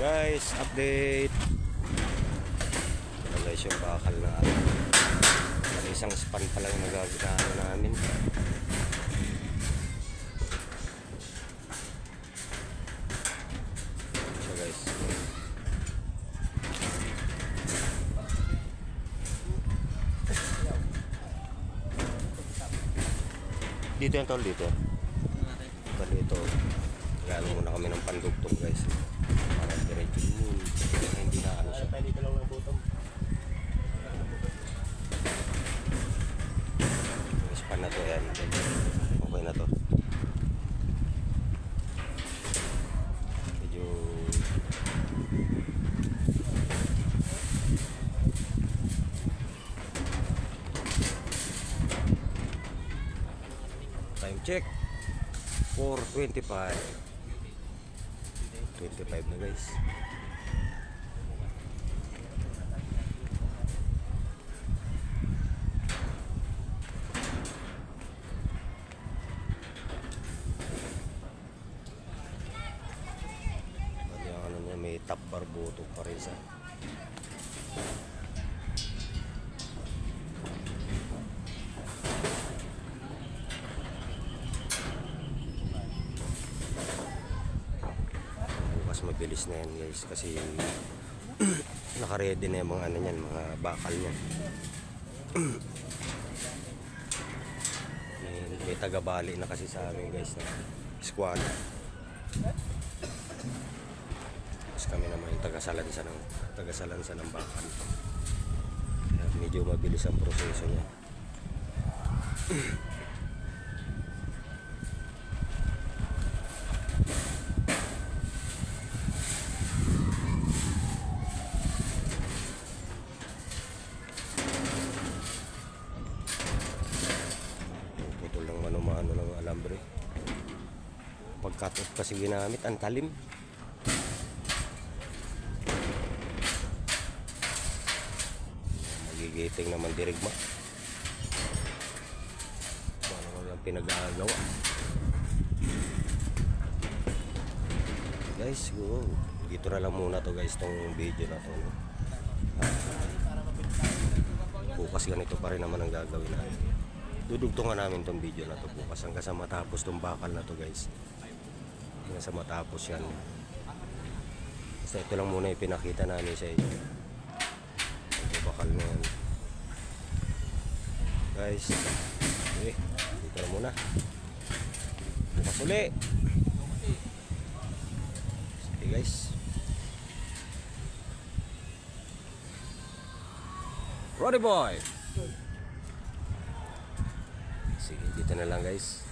Guys, update. Ito guys yung bakal na isang span pa lang nagagano namin. So guys, dito yung tol, dito ito gano muna kami ng pandugtong guys para diretso yun, hindi na ano siya. Dito lang ng butong. Yung span na to yan, okay na to. Medyo time check 4:25 na guys. Ano niya, may top bar buto pa rin sa mabilis na yan guys kasi naka-ready na yung mga ano niyan, mga bakal niyan. may taga-bali na kasi sa amin guys na squad. Tapos kami naman yung taga-salansa ng bakal. Kaya medyo mabilis ang proseso niya. Ano ng alambre. Pag cut off kasi ginamit, ang talim. Magigiting naman dirigma. Ano lang pinag-aagawa. Guys, go. Dito na lang muna to guys, tong video na to. Bukas ganito pa rin naman ang gagawin natin. Dudugtungan namin tong video na to bukas hanggang sa matapos tong bakal na to guys. Hanggang sa matapos yan. Basta ito lang muna ipinakita namin sa inyo. Ito bakal na yan. Guys, okay, dito na muna. Bukas uli. Okay guys. Roddy boy. Sige, dito na lang guys.